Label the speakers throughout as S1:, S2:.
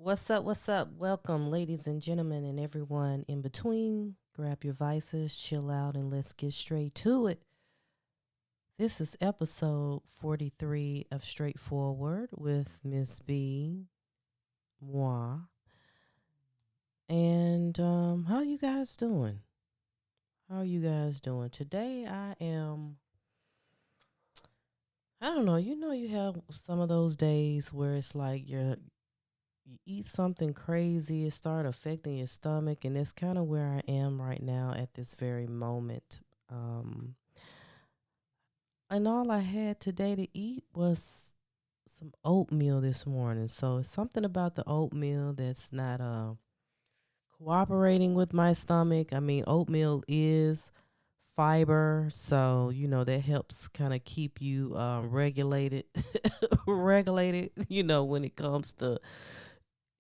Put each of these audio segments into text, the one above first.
S1: What's up? What's up? Welcome, ladies and gentlemen, and everyone in between. Grab your vices, chill out, and let's get straight to it. This is episode 43 of Straightforward with Miss B, moi. And how you guys doing? How are you guys doing? Today I don't know, you have some of those days where it's like you eat something crazy, it start affecting your stomach, and that's kind of where I am right now at this very moment. Um, and all I had today to eat was some oatmeal this morning. So it's something about the oatmeal that's not cooperating with my stomach. I mean, oatmeal is fiber, so that helps kind of keep you regulated, regulated. When it comes to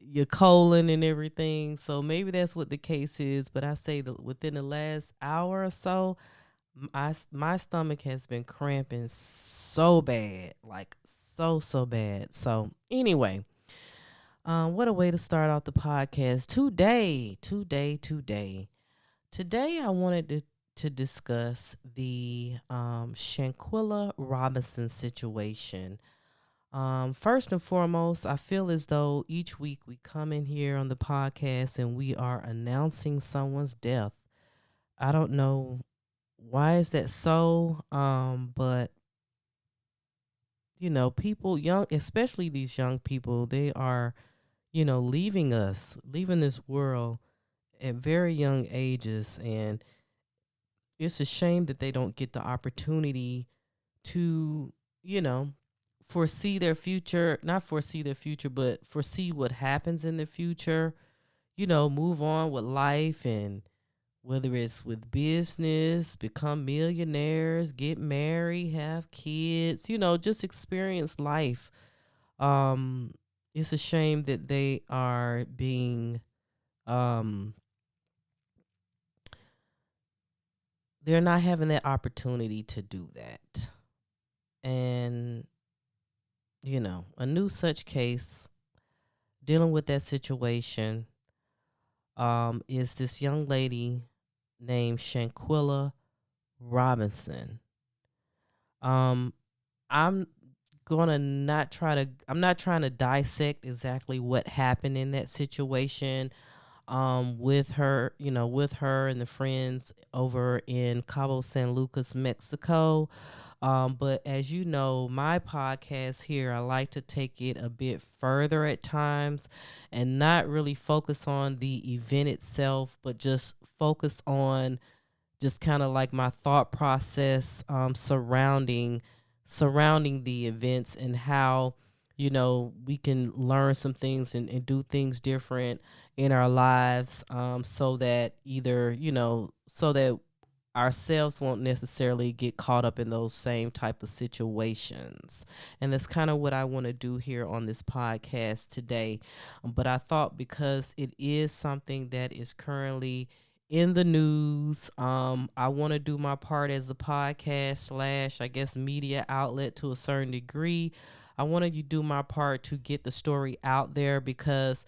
S1: your colon and everything. So maybe that's what the case is. But I say that within the last hour or so, my stomach has been cramping so bad, like so bad. So anyway, what a way to start off the podcast today. I wanted to discuss the Shanquilla Robinson situation. First and foremost, I feel as though each week we come in here on the podcast and we are announcing someone's death. I don't know why is that so, but people young, especially these young people, they are, leaving us, leaving this world at very young ages, and it's a shame that they don't get the opportunity to, you know, foresee their future, not foresee their future, but foresee what happens in the future, move on with life, and whether it's with business, become millionaires, get married, have kids, just experience life. Um, it's a shame that they are being, um, they're not having that opportunity to do that. And, a new such case dealing with that situation is this young lady named Shanquilla Robinson. Um, I'm gonna not try to. I'm not trying to dissect exactly what happened in that situation. With her, with her and the friends over in Cabo San Lucas, Mexico. But as you know, my podcast here, I like to take it a bit further at times and not really focus on the event itself, but just focus on just kind of like my thought process surrounding the events and how we can learn some things and do things different in our lives, so that either so that ourselves won't necessarily get caught up in those same type of situations. And that's kind of what I want to do here on this podcast today. But I thought, because it is something that is currently in the news, I want to do my part as a podcast slash, I guess, media outlet to a certain degree. I wanted to do my part to get the story out there, because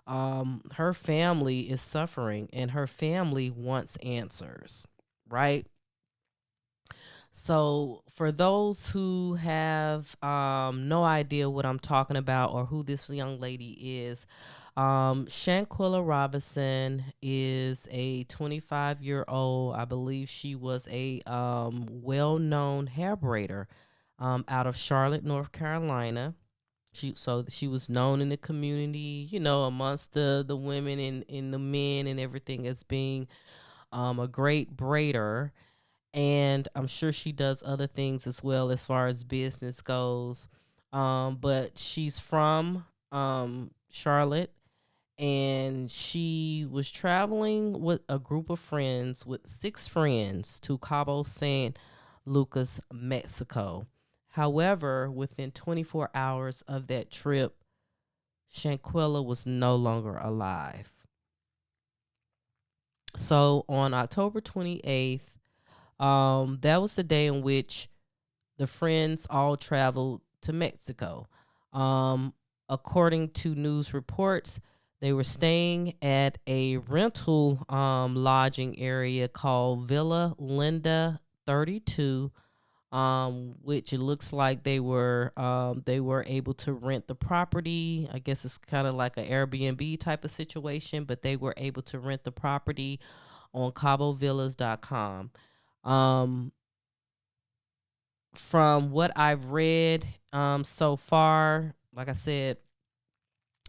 S1: her family is suffering and her family wants answers, right? So, for those who have no idea what I'm talking about or who this young lady is, Shanquilla Robinson is a 25-year-old. I believe she was a well-known hair braider out of Charlotte, North Carolina. She was known in the community, amongst the women and the men and everything, as being a great braider. And I'm sure she does other things as well as far as business goes. But she's from Charlotte, and she was traveling with a group of friends, with 6 friends, to Cabo San Lucas, Mexico. However, within 24 hours of that trip, Shanquilla was no longer alive. So on October 28th, that was the day in which the friends all traveled to Mexico. Um, according to news reports, they were staying at a rental lodging area called Villa Linda 32, which it looks like they were able to rent the property. I guess it's kind of like an Airbnb type of situation, but they were able to rent the property on CaboVillas.com. Um, from what I've read so far, like I said,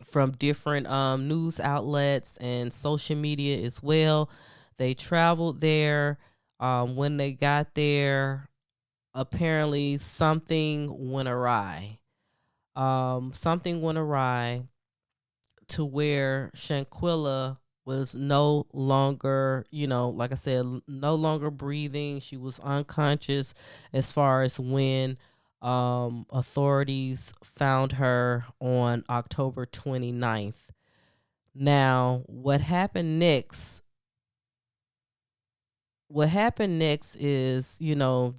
S1: from different news outlets and social media as well, they traveled there. When they got there, apparently something went awry. Something went awry to where Shanquilla was no longer, like I said, no longer breathing. She was unconscious as far as when authorities found her on October 29th. Now, what happened next is,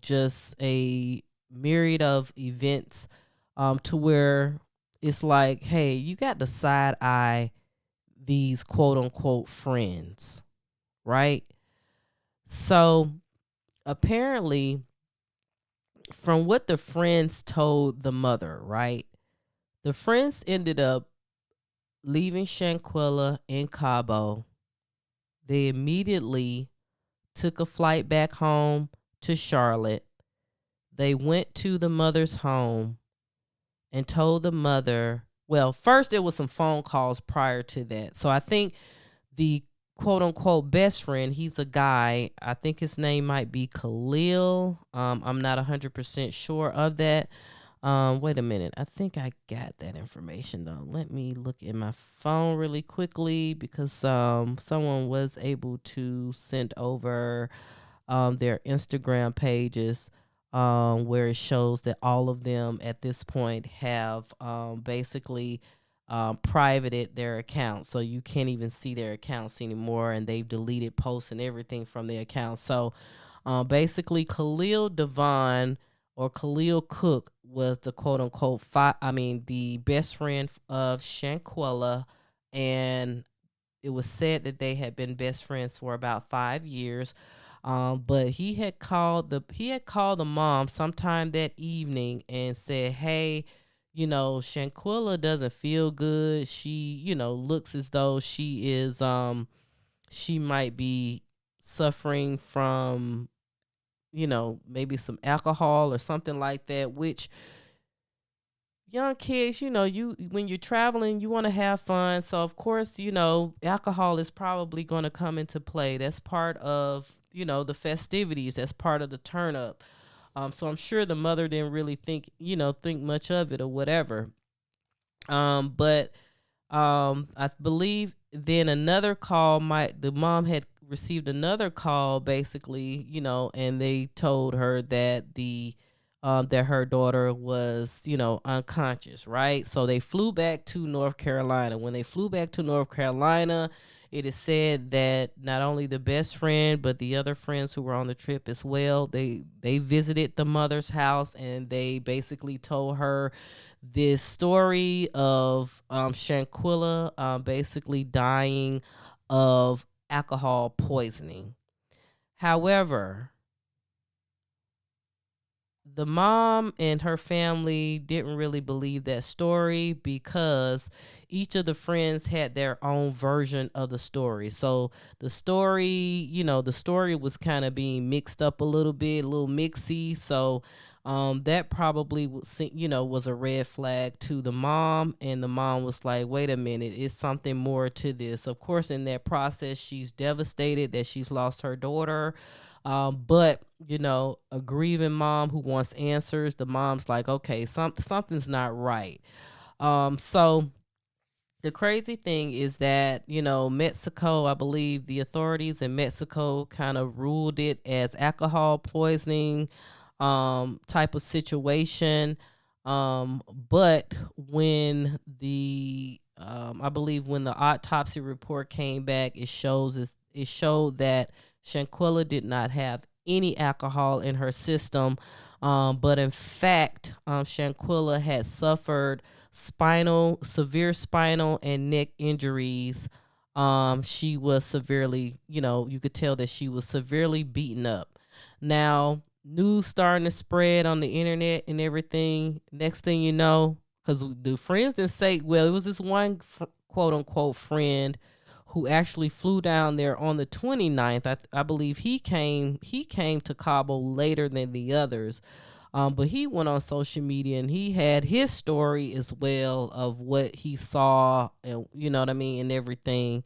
S1: just a myriad of events to where it's like, hey, you got to side eye these quote unquote friends, right? So apparently, from what the friends told the mother, right? The friends ended up leaving Shanquilla in Cabo. They immediately took a flight back home to Charlotte. They went to the mother's home and told the mother, well, first there was some phone calls prior to that. So I think the quote unquote best friend, he's a guy. I think his name might be Khalil. I'm not 100% sure of that. Wait a minute. I think I got that information though. Let me look at my phone really quickly because someone was able to send over their Instagram pages where it shows that all of them at this point have basically privated their accounts. So you can't even see their accounts anymore, and they've deleted posts and everything from their accounts. So basically, Khalil Devon or Khalil Cook was the quote unquote the best friend of Shanquella, and it was said that they had been best friends for about 5 years. But he had called the mom sometime that evening and said, "Hey, Shanquilla doesn't feel good. She, looks as though she might be suffering from, maybe some alcohol or something like that." Which young kids, you when you're traveling, you want to have fun. So of course, alcohol is probably going to come into play. That's part of, the festivities. That's part of the turn up. So I'm sure the mother didn't really think much of it or whatever. But I believe then another call the mom had received another call basically, and they told her that her daughter was, unconscious, right? So they flew back to North Carolina. When they flew back to North Carolina, it is said that not only the best friend, but the other friends who were on the trip as well, they visited the mother's house and they basically told her this story of Shanquilla basically dying of alcohol poisoning. However, the mom and her family didn't really believe that story because each of the friends had their own version of the story. So the story was kind of being mixed up a little bit, a little mixy. So that probably was a red flag to the mom, and the mom was like, "Wait a minute, it's something more to this." Of course, in that process, she's devastated that she's lost her daughter. But a grieving mom who wants answers, the mom's like, okay, something's not right. So the crazy thing is that, Mexico, I believe the authorities in Mexico kind of ruled it as alcohol poisoning type of situation. But when I believe when the autopsy report came back, it showed that Shanquilla did not have any alcohol in her system. But in fact, Shanquilla had suffered severe spinal and neck injuries. She was severely, you could tell that she was severely beaten up. Now, news starting to spread on the internet and everything. Next thing you know, because the friends didn't say, well, it was this one quote unquote friend who actually flew down there on the 29th. I believe he came to Cabo later than the others. But he went on social media and he had his story as well of what he saw, and you know what I mean, and everything.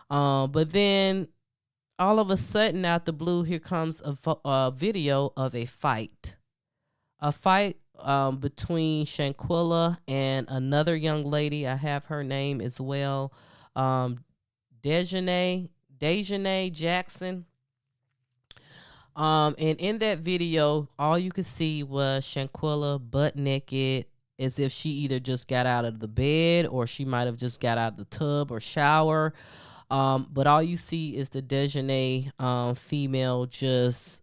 S1: But then all of a sudden, out the blue, here comes a video of a fight between Shanquilla and another young lady. I have her name as well, um, Dejanay Jackson. And in that video, all you could see was Shanquilla butt naked, as if she either just got out of the bed or she might have just got out of the tub or shower. But all you see is the Dejanay female just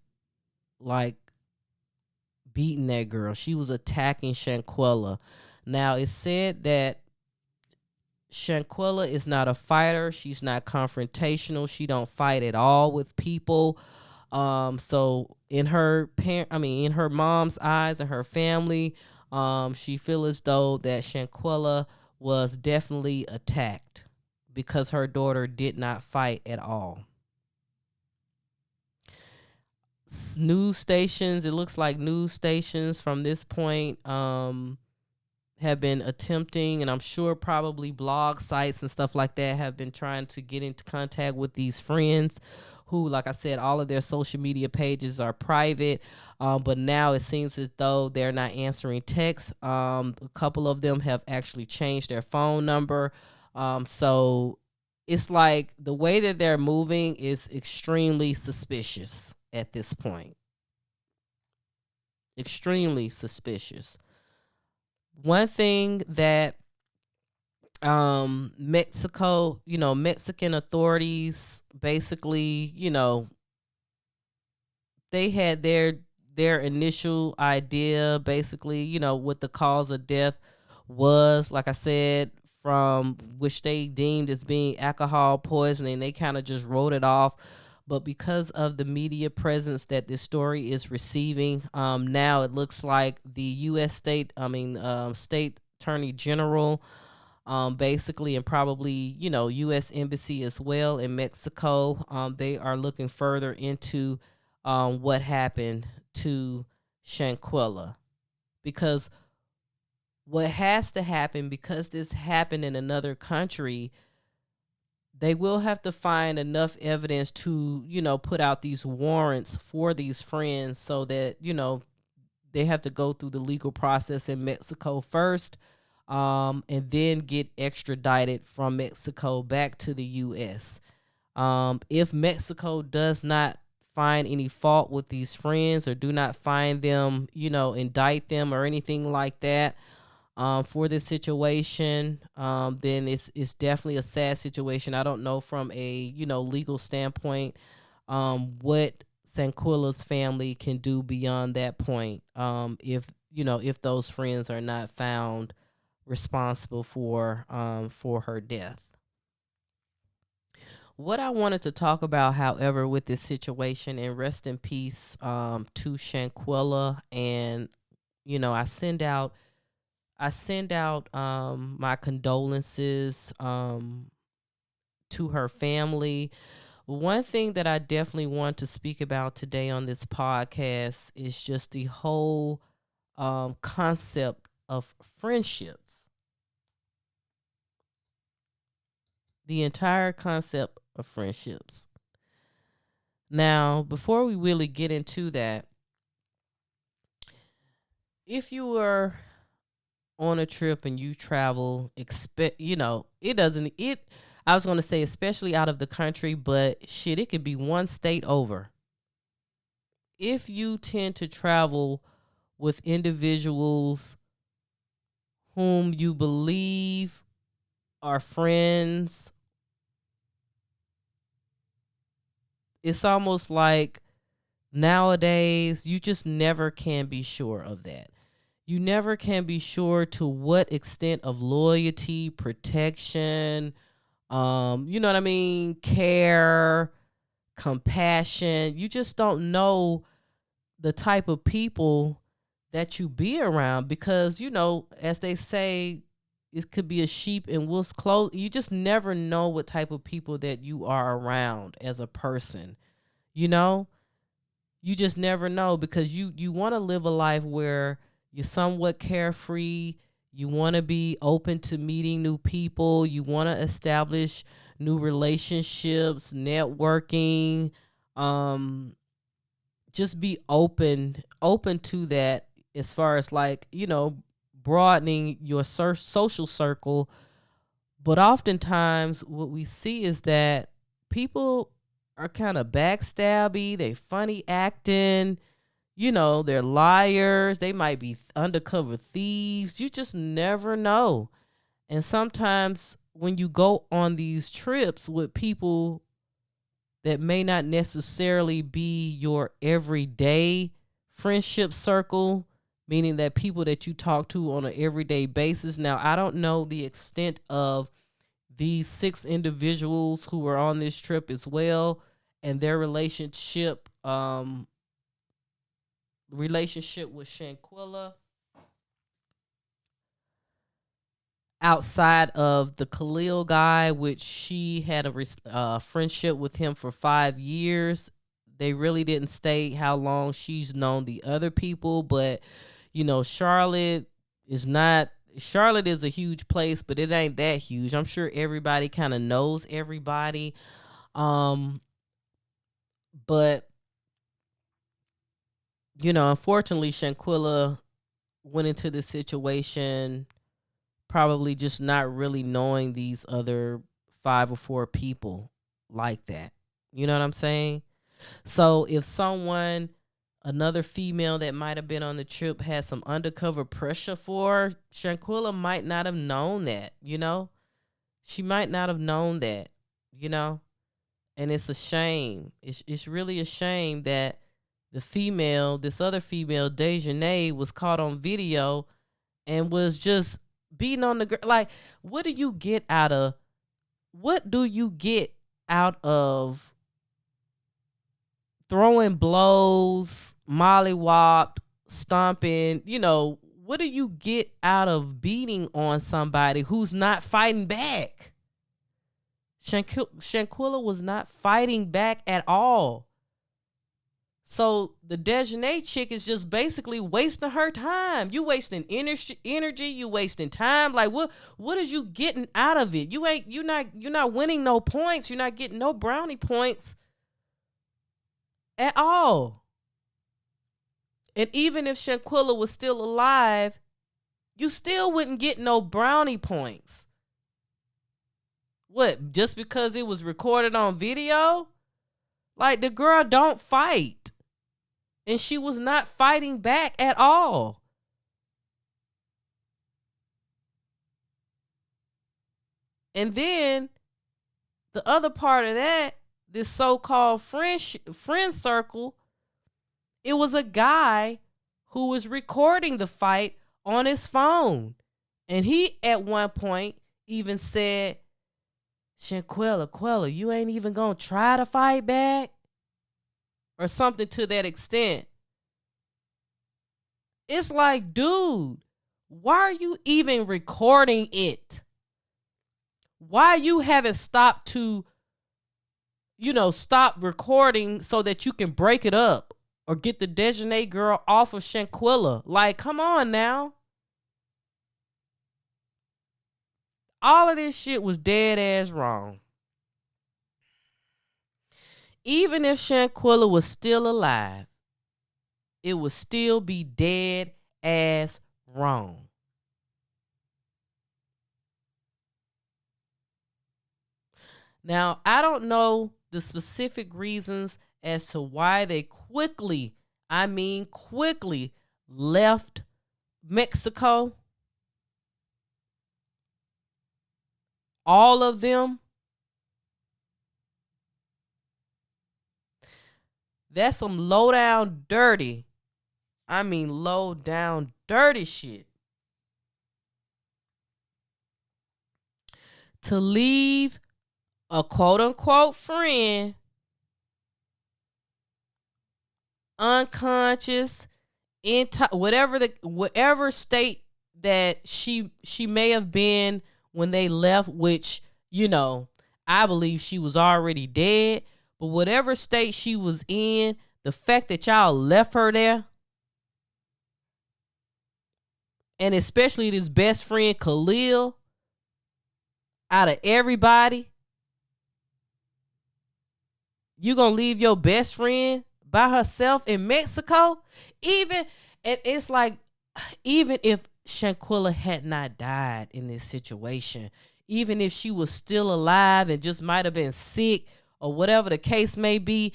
S1: like beating that girl. She was attacking Shanquilla. Now it's said that Shanquilla is not a fighter. She's not confrontational. She don't fight at all with people. So in her mom's eyes and her family, she feel as though that Shanquilla was definitely attacked because her daughter did not fight at all. News stations, it looks like news stations from this point have been attempting, and I'm sure probably blog sites and stuff like that have been trying to get into contact with these friends who, like I said, all of their social media pages are private. But now it seems as though they're not answering texts. A couple of them have actually changed their phone number. So it's like the way that they're moving is extremely suspicious at this point. Extremely suspicious. One thing that Mexican authorities basically, they had their initial idea, basically, what the cause of death was, like I said, from which they deemed as being alcohol poisoning. They kind of just wrote it off. But because of the media presence that this story is receiving, now it looks like the U.S. state attorney general, basically, and probably, U.S. embassy as well in Mexico, they are looking further into what happened to Shanquilla, because what has to happen, because this happened in another country, they will have to find enough evidence to, put out these warrants for these friends, so that, they have to go through the legal process in Mexico first, and then get extradited from Mexico back to the U.S. If Mexico does not find any fault with these friends, or do not find them, indict them or anything like that, for this situation, then it's definitely a sad situation. I don't know from a legal standpoint what Sanquilla's family can do beyond that point. If those friends are not found responsible for her death. What I wanted to talk about, however, with this situation, and rest in peace to Shanquilla, and I send out my condolences to her family. One thing that I definitely want to speak about today on this podcast is just the whole concept of friendships. The entire concept of friendships. Now, before we really get into that, if you were on a trip and you travel, it doesn't it I was going to say especially out of the country, but shit, it could be one state over. If you tend to travel with individuals whom you believe are friends, it's almost like Nowadays, you just never can be sure of that. You never can be sure to what extent of loyalty, protection, you know what I mean, care, compassion. You just don't know the type of people that you be around because, as they say, it could be a sheep in wolf's clothes. You just never know what type of people that you are around as a person. You know, you just never know because you want to live a life where you're somewhat carefree. You want to be open to meeting new people. You want to establish new relationships, networking, um just be open to that, as far as like, broadening your social circle. But oftentimes what we see is that people are kind of backstabby, they funny acting, they're liars, they might be undercover thieves. You just never know. And sometimes when you go on these trips with people that may not necessarily be your everyday friendship circle, meaning that people that you talk to on an everyday basis. Now, I don't know the extent of these 6 individuals who were on this trip as well, and their relationship with Shanquilla, outside of the Khalil guy, which she had a friendship with him for 5 years. They really didn't state how long she's known the other people, but Charlotte is not. Charlotte is a huge place, but it ain't that huge. I'm sure everybody kind of knows everybody. Um, but unfortunately, Shanquilla went into this situation probably just not really knowing these other 5 or 4 people like that. You know what I'm saying? So if another female that might have been on the trip had some undercover pressure for her, Shanquilla might not have known that. She might not have known that, you know? And it's a shame. It's really a shame that this other female, Dejanay, was caught on video and was just beating on the girl. Like, what do you get out of what do you get out of throwing blows, mollywopped, stomping? What do you get out of beating on somebody who's not fighting back? Shanquilla was not fighting back at all. So the Dejanay chick is just basically wasting her time. You wasting energy. You wasting time. Like, what is you getting out of it? You're not winning no points. You're not getting no brownie points at all. And even if Shanquilla was still alive, you still wouldn't get no brownie points. What? Just because it was recorded on video? Like, the girl don't fight. And she was not fighting back at all. And then the other part of that, this so-called friend circle, it was a guy who was recording the fight on his phone. And he at one point even said, Quella, you ain't even gonna try to fight back? Or something to that extent. It's like, dude, why are you even recording it? Why you haven't stopped to, stop recording so that you can break it up or get the Dejanay girl off of Shanquilla? Like, come on now. All of this shit was dead ass wrong. Even if Shanquilla was still alive, it would still be dead ass wrong. Now, I don't know the specific reasons as to why they quickly, I mean quickly, left Mexico. All of them. That's some low down dirty. I mean low down dirty shit. To leave a quote unquote friend unconscious whatever state that she may have been when they left, which, I believe she was already dead, but whatever state she was in, the fact that y'all left her there, and especially this best friend Khalil, out of everybody, you gonna leave your best friend by herself in Mexico? Even, and it's like, even if Shanquella had not died in this situation, even if she was still alive and just might have been sick or whatever the case may be,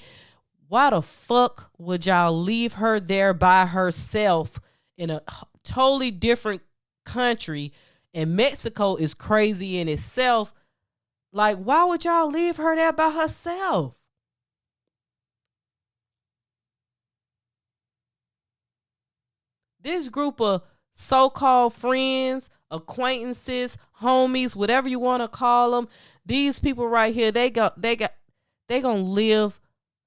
S1: why the fuck would y'all leave her there by herself in a totally different country? And Mexico is crazy in itself. Like, why would y'all leave her there by herself? This group of so-called friends, acquaintances, homies, whatever you want to call them, these people right here, they gonna live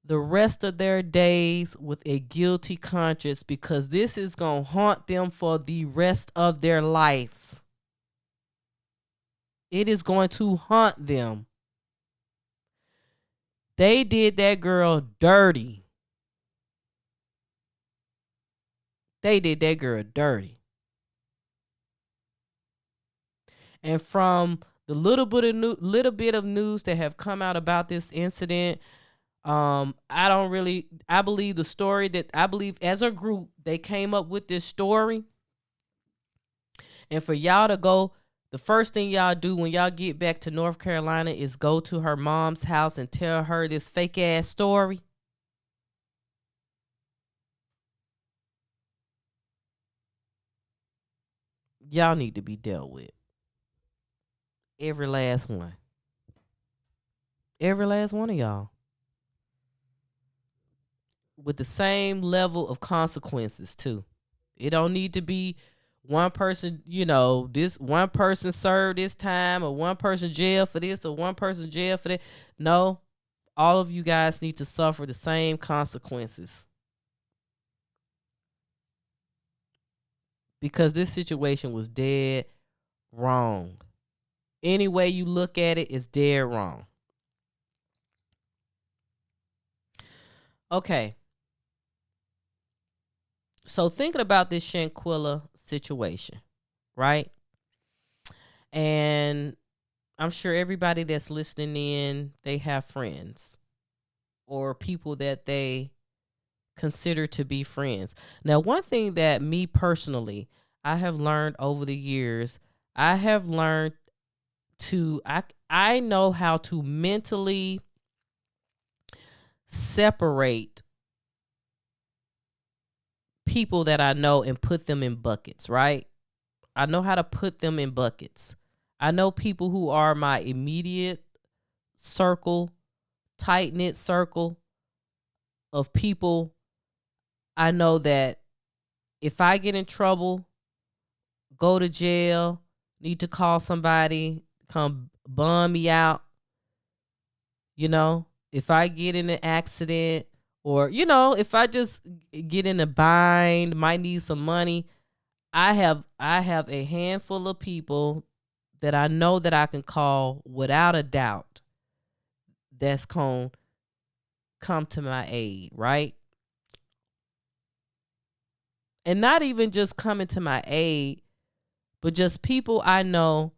S1: the rest of their days with a guilty conscience, because this is gonna haunt them for the rest of their lives. It is going to haunt them. They did that girl dirty. They did that girl dirty. And from the little bit of news that have come out about this incident, I believe the story that I believe as a group they came up with this story. And for y'all to go, the first thing y'all do when y'all get back to North Carolina is go to her mom's house and tell her this fake ass story. Y'all need to be dealt with. Every last one. Every last one of y'all. With the same level of consequences too. It don't need to be one person, this one person served this time, or one person jail for this, or one person jail for that. No, all of you guys need to suffer the same consequences. Because this situation was dead wrong. Any way you look at it is dead wrong. Okay. So thinking about this Shanquella situation, right? And I'm sure everybody that's listening in, they have friends or people that they consider to be friends. Now, one thing that me personally, I have learned over the years, I have learned I know how to mentally separate people that I know and put them in buckets, right? I know how to put them in buckets. I know people who are my immediate circle, tight knit circle of people. I know that if I get in trouble, go to jail, need to call somebody, come bum me out, if I get in an accident, or, if I just get in a bind, might need some money, I have a handful of people that I know that I can call without a doubt that's going to come to my aid, right? And not even just coming to my aid, but just people I know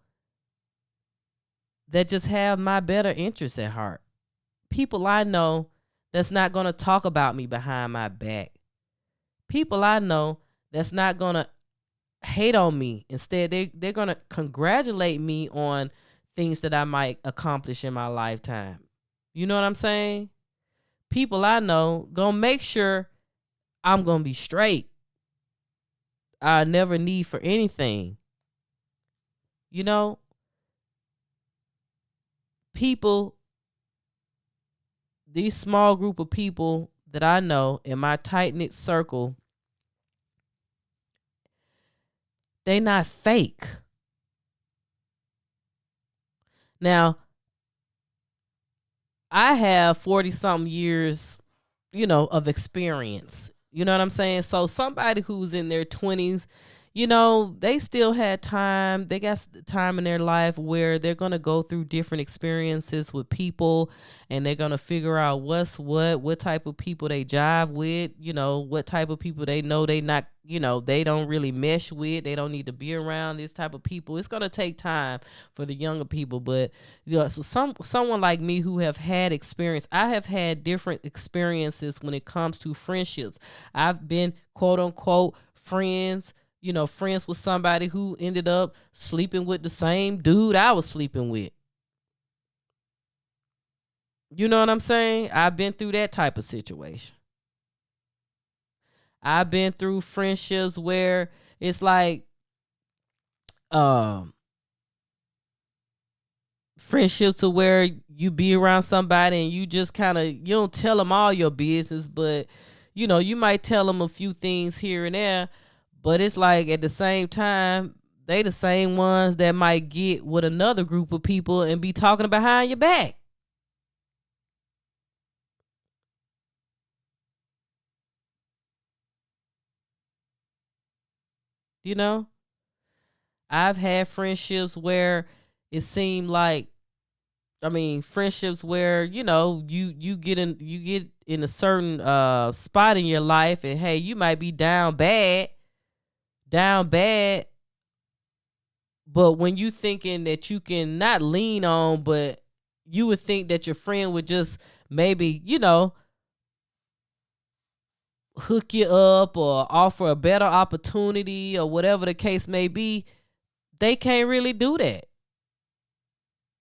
S1: that just have my better interests at heart. People I know that's not going to talk about me behind my back. People I know that's not going to hate on me. Instead, they're going to congratulate me on things that I might accomplish in my lifetime. You know what I'm saying? People I know going to make sure I'm going to be straight. I never need for anything. People, these small group of people that I know in my tight knit circle, they not fake. Now, I have 40 something years, of experience. You know what I'm saying? So somebody who's in their 20s, they still had time. They got time in their life where they're going to go through different experiences with people, and they're going to figure out what's what type of people they jive with, what type of people they know they not, they don't really mesh with. They don't need to be around this type of people. It's going to take time for the younger people, but so someone like me who have had experience, I have had different experiences when it comes to friendships. I've been quote unquote friends, friends with somebody who ended up sleeping with the same dude I was sleeping with. You know what I'm saying? I've been through that type of situation. I've been through friendships where it's like um friendships to where you be around somebody and you just kind of, you don't tell them all your business, but you might tell them a few things here and there, but it's like at the same time they the same ones that might get with another group of people and be talking behind your back. you know I've had friendships where it seemed like, friendships where you get in a certain spot in your life, and hey, you might be down bad, but when you thinking that you can not lean on, but you would think that your friend would just maybe, hook you up or offer a better opportunity or whatever the case may be, they can't really do that,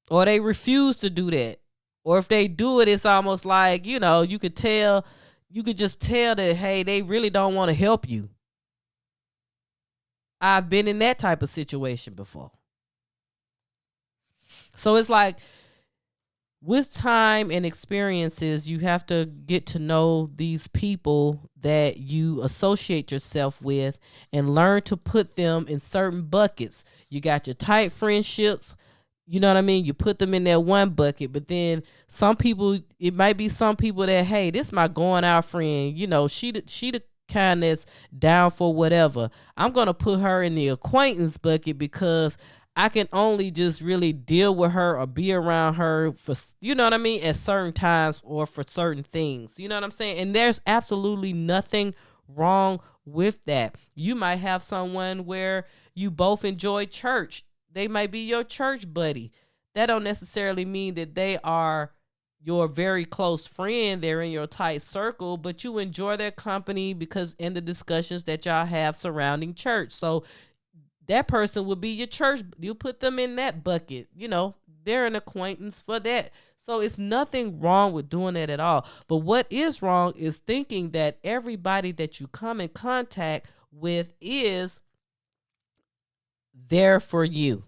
S1: or they refuse to do that. Or if they do it, it's almost like, you could just tell that, hey, they really don't want to help you. I've been in that type of situation before. So it's like with time and experiences, you have to get to know these people that you associate yourself with and learn to put them in certain buckets. You got your tight friendships, you know what I mean? You put them in that one bucket, but then some people, it might be some people that, hey, this my going out friend. She the kind that's down for whatever. I'm gonna put her in the acquaintance bucket because I can only just really deal with her or be around her for, at certain times or for certain things. You know what I'm saying? And there's absolutely nothing wrong with that. You might have someone where you both enjoy church. They might be your church buddy. That don't necessarily mean that they are your very close friend. They're in your tight circle, but you enjoy their company because in the discussions that y'all have surrounding church. So that person would be your church. You put them in that bucket. They're an acquaintance for that. So it's nothing wrong with doing that at all. But what is wrong is thinking that everybody that you come in contact with is there for you.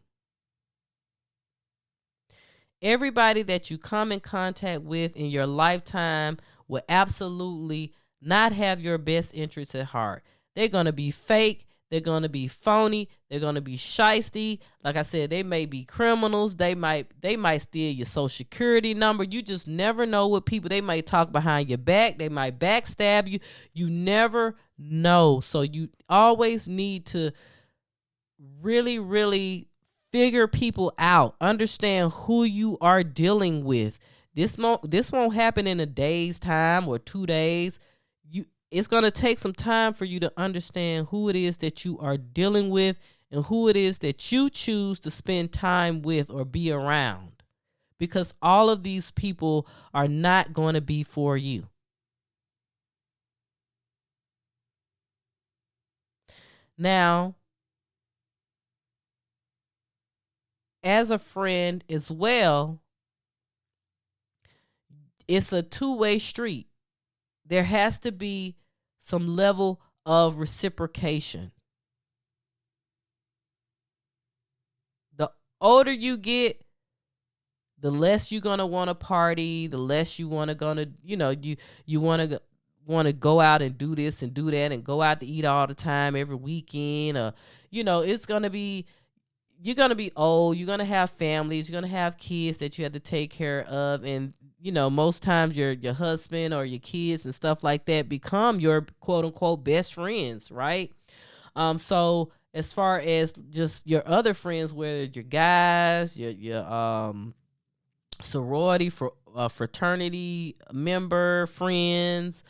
S1: Everybody that you come in contact with in your lifetime will absolutely not have your best interests at heart. They're going to be fake. They're going to be phony. They're going to be shisty. Like I said, they may be criminals. They might steal your social security number. You just never know what people, they might talk behind your back. They might backstab you. You never know. So you always need to really, really figure people out. Understand who you are dealing with. This won't happen in a day's time or 2 days. It's gonna take some time for you to understand who it is that you are dealing with and who it is that you choose to spend time with or be around. Because all of these people are not going to be for you. Now, as a friend as well, it's a two-way street. There has to be some level of reciprocation. The older you get, the less you're gonna want to party, the less you want to gonna, you want to want to go out and do this and do that and go out to eat all the time every weekend, or it's going to be, you're going to be old, you're going to have families, you're going to have kids that you have to take care of, and most times your husband or your kids and stuff like that become your quote unquote best friends, right? So as far as just your other friends, whether your guys, your sorority for fraternity member friends,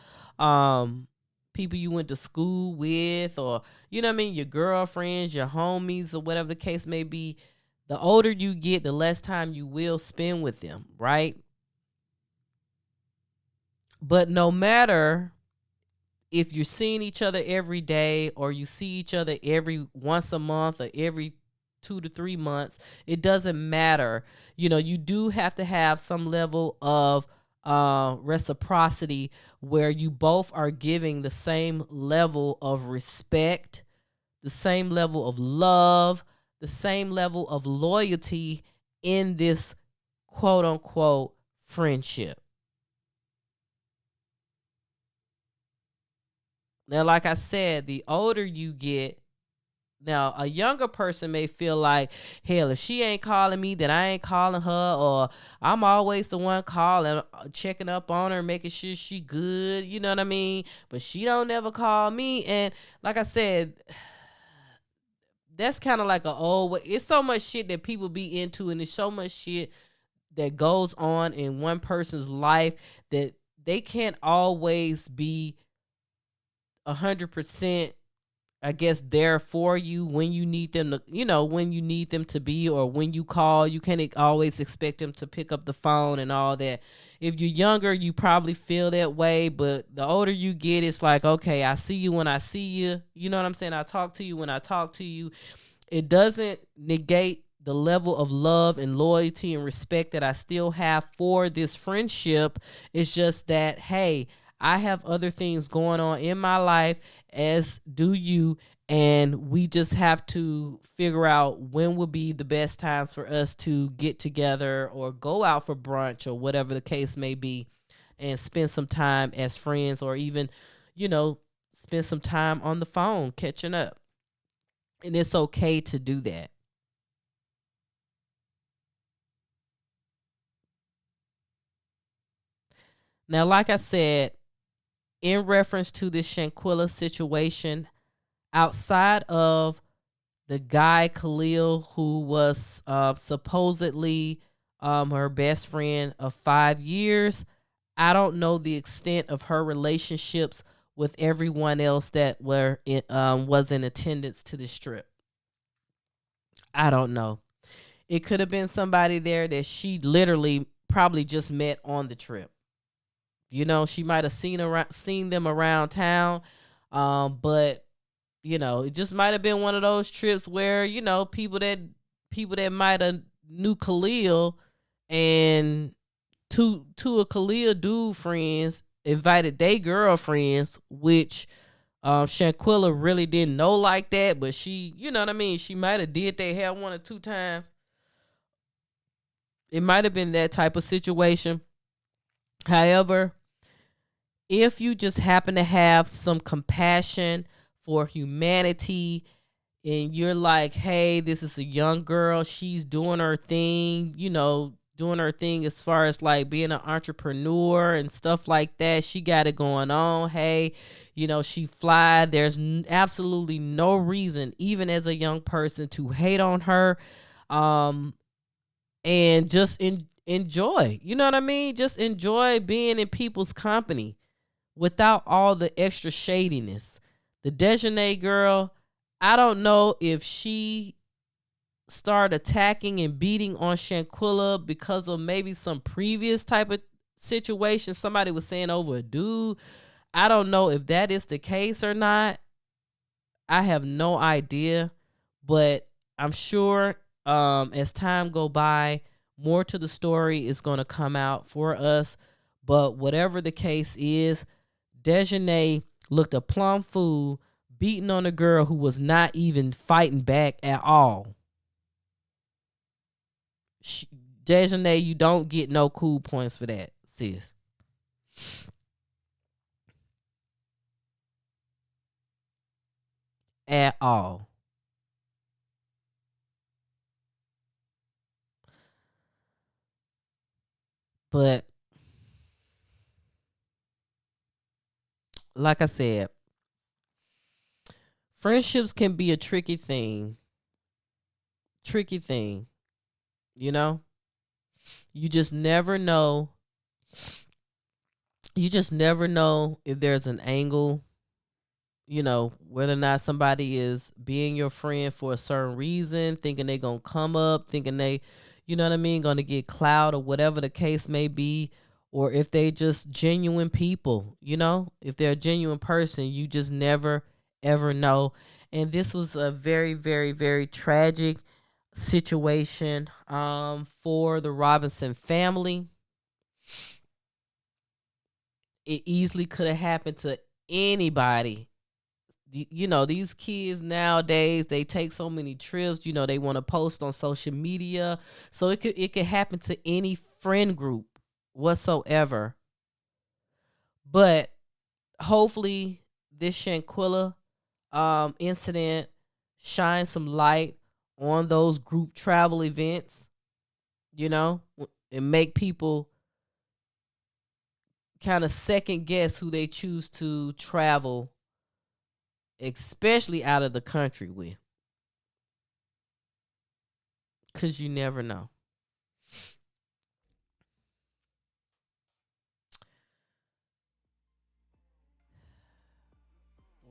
S1: people you went to school with, or your girlfriends, your homies, or whatever the case may be, the older you get, the less time you will spend with them, right? But no matter if you're seeing each other every day, or you see each other every once a month, or every 2 to 3 months, it doesn't matter. You do have to have some level of reciprocity, where you both are giving the same level of respect, the same level of love, the same level of loyalty in this quote unquote friendship. Now, like I said, the older you get, now a younger person may feel like, hell, if she ain't calling me, then I ain't calling her, or I'm always the one calling, checking up on her, making sure she good, you know what I mean? But she don't never call me. And like I said, that's kind of like it's so much shit that people be into, and there's so much shit that goes on in one person's life that they can't always be 100%, I guess, there for you when you need them to, when you need them to be, or when you call. You can't always expect them to pick up the phone and all that. If you're younger, you probably feel that way, but the older you get, it's like, okay, I see you when I see you. You know what I'm saying? I talk to you when I talk to you. It doesn't negate the level of love and loyalty and respect that I still have for this friendship. It's just that, hey, I have other things going on in my life, as do you, and we just have to figure out when would be the best times for us to get together or go out for brunch or whatever the case may be, and spend some time as friends, or even, spend some time on the phone catching up. And it's okay to do that. Now, like I said, in reference to this Shanquilla situation, outside of the guy Khalil, who was supposedly her best friend of 5 years, I don't know the extent of her relationships with everyone else that was in attendance to this trip. I don't know. It could have been somebody there that she literally probably just met on the trip. She might have seen them around town, but it just might have been one of those trips where people that might have knew Khalil, and two of Khalil dude friends invited their girlfriends, which Shanquilla really didn't know like that, but she, you know what I mean, she might have did their hair 1 or 2 times. It might have been that type of situation. However, if you just happen to have some compassion for humanity, and you're like, hey, this is a young girl, she's doing her thing, doing her thing as far as like being an entrepreneur and stuff like that. She got it going on. Hey, she fly. There's absolutely no reason, even as a young person, to hate on her. And just enjoy. You know what I mean? Just enjoy being in people's company without all the extra shadiness. The Dejanay girl, I don't know if she started attacking and beating on Shanquilla because of maybe some previous type of situation somebody was saying over a dude. I don't know if that is the case or not. I have no idea, but I'm sure as time go by, more to the story is going to come out for us. But whatever the case is, Dejanay looked a plumb fool beating on a girl who was not even fighting back at all. Dejanay, you don't get no cool points for that, sis. at all. But like I said, friendships can be a tricky thing. Tricky thing. You know? You just never know. You just never know if there's an angle, whether or not somebody is being your friend for a certain reason, thinking they gonna come up, thinking they, gonna get clout or whatever the case may be, or if they just genuine people, if they're a genuine person, you just never ever know. And this was a very, very, very tragic situation for the Robinson family. It easily could have happened to anybody. These kids nowadays, they take so many trips, they want to post on social media. So it could happen to any friend group whatsoever. But hopefully this Shanquella incident shines some light on those group travel events, and make people kind of second guess who they choose to travel, especially out of the country with, because you never know.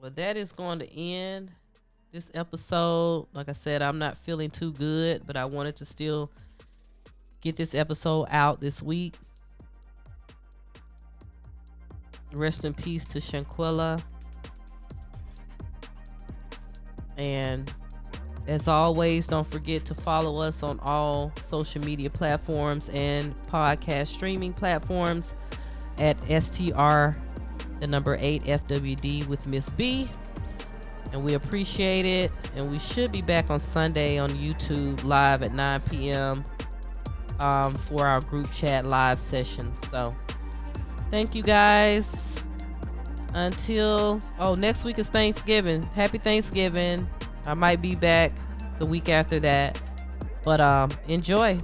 S1: Well, that is going to end this episode. Like I said, I'm not feeling too good, but I wanted to still get this episode out this week. Rest in peace to Shanquella. And as always, don't forget to follow us on all social media platforms and podcast streaming platforms at STR, the number 8 FWD with Miss B. And we appreciate it. And we should be back on Sunday on YouTube live at 9 p.m. For our group chat live session. So thank you guys. Until next week is Thanksgiving. Happy Thanksgiving. I might be back the week after that. But enjoy.